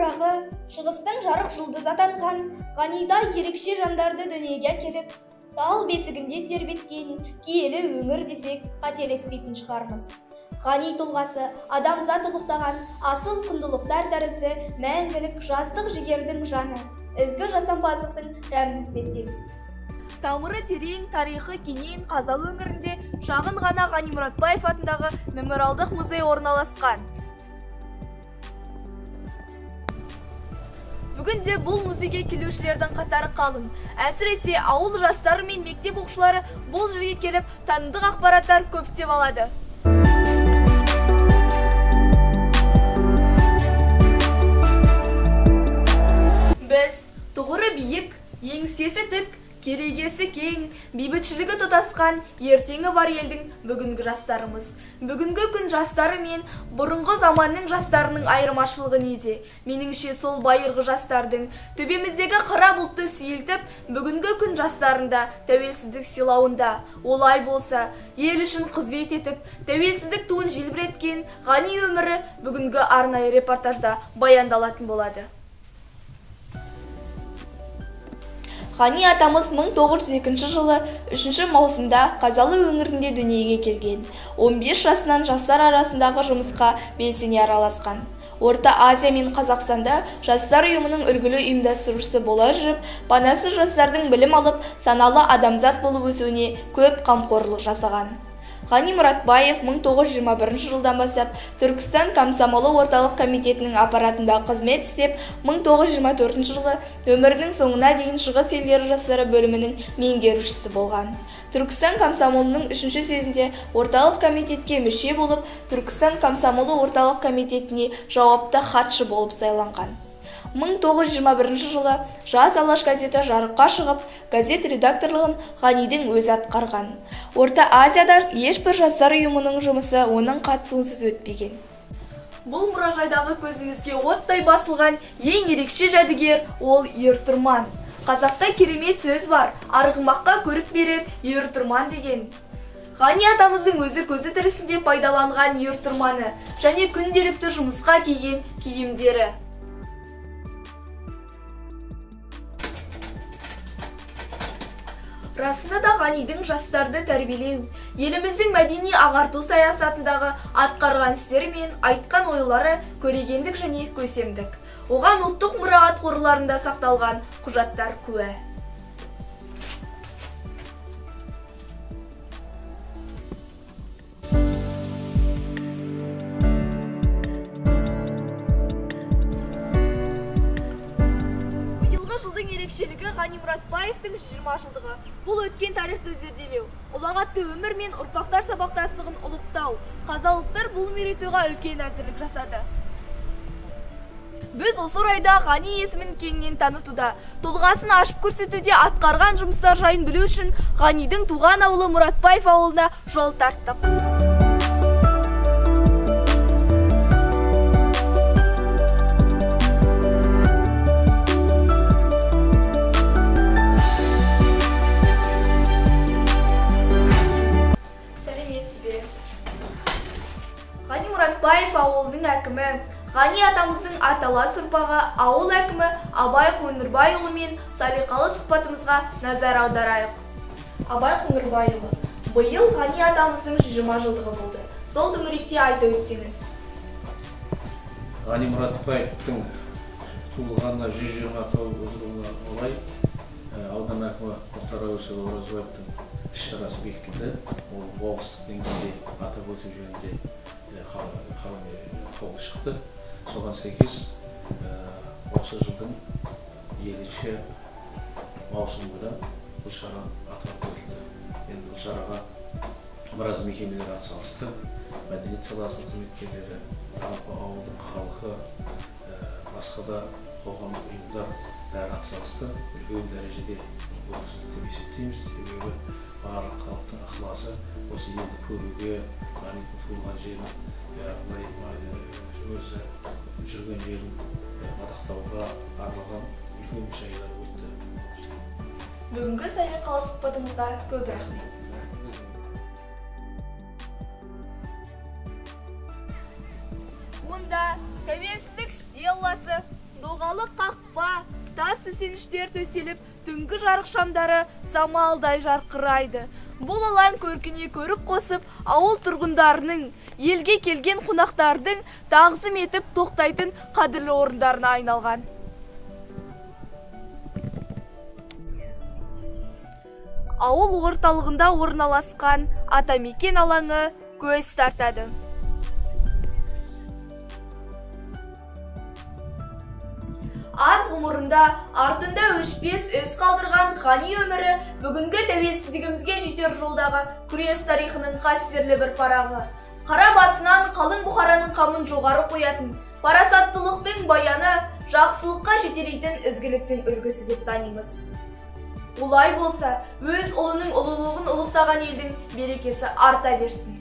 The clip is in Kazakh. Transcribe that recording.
ұрпағы шығыстың жарық жұлдыз атанған Ғанида ерекше жандарды дүниеге әкеліп, тал бетігінде тербеткен киелі өңір десек қателеспейтін шығармыз. Ғани тұлғасы адамзат ұлықтаған асыл құндылықтар тәрізді мәңгілік жастық жігердің жаны, ізгі жасампаздықтың рәміз іспеттес. Тамыры терең, тарихы кенен Қазалы өңірінде шағын ғана Ғани Мұратбаев атындағы мемориалдық музей орналасқан. Бүгінде бұл музейге келушілердің қатары қалың. Әсіресе ауыл жастары мен мектеп оқушылары бұл жерге келіп, танымдық ақпараттар көптеп алады. Біз тұғыры биік, еңсесі тік, керегесі кең, бейбітшілігі тұтасқан ертеңі бар елдің бүгінгі жастарымыз. Бүгінгі күн жастары мен бұрынғы заманның жастарының айырмашылығы неде? Меніңше сол байырғы жастардың төбеміздегі қара бұлтты сейілтіп, бүгінгі күн жастарында тәуелсіздік сыйлауында. Олай болса, ел үшін қызмет етіп, тәуелсіздік туын желбіреткен Ғани өмірі бүгінгі арнайы репортажда баяндалатын болады. Ғани атамыз 1902 жылы 3 маусымда Қазалы өңірінде дүниеге келген. 15 жасынан жастар арасындағы жұмысқа белсене араласқан. Орта Азия мен Қазақстанда жастар ұйымының үлгілі ұйымдастырушысы бола жүріп, панасыз жастардың білім алып, саналы адамзат болып өсуіне көп қамқорлық жасаған. Ғани Мұратбаев 1921 жылдан бастап Түркістан комсомолы орталық комитетінің аппаратында қызмет істеп, 1924 жылы өмірінің соңына дейін Шығыс елдері жастары бөлімінің меңгерушісі болған. Түркістан комсомолының 3-ші съезінде орталық комитетке мүше болып, Түркістан комсомолы орталық комитетіне жауапты хатшы болып сайланған. 1921 жылы Жас Алаш газеті жарыққа шығып, газет редакторлығын Ғанидің өзі атқарған. Орта Азияда ешбір жастар ұйымының жұмысы оның қатысуынсыз өтпеген. Бұл мұражайдағы көзімізге оттай басылған ең ерекше жәдігер ол ертұрман. Қазақта керемет сөз бар, арғымаққа көрік берер ертұрман деген. Ғани атамыздың өзі көзі тірісінде пайдаланған ертұрманы және күнделікті жұмысқа киген киімдері. Расында да Ғанидың жастарды тәрбиелеу, еліміздің мәдени ағарту саясатындағы атқарған істері мен айтқан ойлары көрегендік және көсемдік. Оған ұлттық мұрағат қорларында сақталған құжаттар куә. Жылдың ерекшелігі Ғани Мұратбаевтың 120 жылдығы. Бұл өткен тарихты зерделеу, ұлағатты өмір мен ұрпақтар сабақтастығын ұлықтау. Қазалықтар бұл мерейтойға үлкен әзірлік жасады. Біз осы орайда Ғани есімін кеңінен танытуда, тұлғасын ашып көрсетуде атқарған жұмыстар жайын білу үшін Ғанидың туған ауылы Мұратбаев ауылына жол тарттық. Ғани Мұратбаев ауылдың әкімі, Ғани атамыздың аталас ұрпағы ауыл әкімі Абай Қоңырбайұлы мен салиқалы сұхбатымызға назар аударайық. Абай Қоңырбайұлы, биыл Ғани атамыздың 120 жылдығы болды. Сол төңіректе айтып өтсеңіз. Ғани Мұратбаевтың туылғанына 129 жылдығына орай аудан әкімі Мұхтар Әуезов Оразбаевтың іс-шарасы бекітілді. Ол облыстық деңгейде атап өту жөнінде қаулы шықты. Соған сәйкес осы жылдың 7-ші маусымында бұл шара атап өтілді. Енді бұл шараға біраз мекемелер атсалысты. Мәдениет саласының қызметкерлері, жалпы ауылдың халқы, басқа да қоғамдық ұйымдар бәрі атсалысты. Үлкен дәрежеде өткізді деп есептейміз. Себебі барлық халықтың ықыласы осы елді көруге, Ғанидың туылған жерін, өзі жүрген жерін мадақтауға арналған үлкен шаралар өтті. Бүгінгі салиқалы сұхбатыңызға көп рахмет. Мұнда тәуелсіздік стелласы, Орталық қақпа, тас төсеніштер төселіп, түнгі жарық шамдары самалдай жарқырайды. Бұл алаң көркіне көрік қосып, ауыл тұрғындарының, елге келген қонақтардың тағзым етіп тоқтайтын қадірлі орындарына айналған. Ауыл орталығында орналасқан Атамекен алаңы көз тартады. Аз ғұмырында артында өшпес із қалдырған ғани өмірі бүгінгі тәуелсіздігімізге жетер жолдағы күрес тарихының қастерлі бір парағы. Қара басынан қалың бұқараның қамын жоғары қоятын, парасаттылықтың баяны, жақсылыққа жетелейтін ізгіліктің үлгісі деп танимыз. Олай болса, өз ұлының ұлылығын ұлықтаған елдің берекесі арта берсін.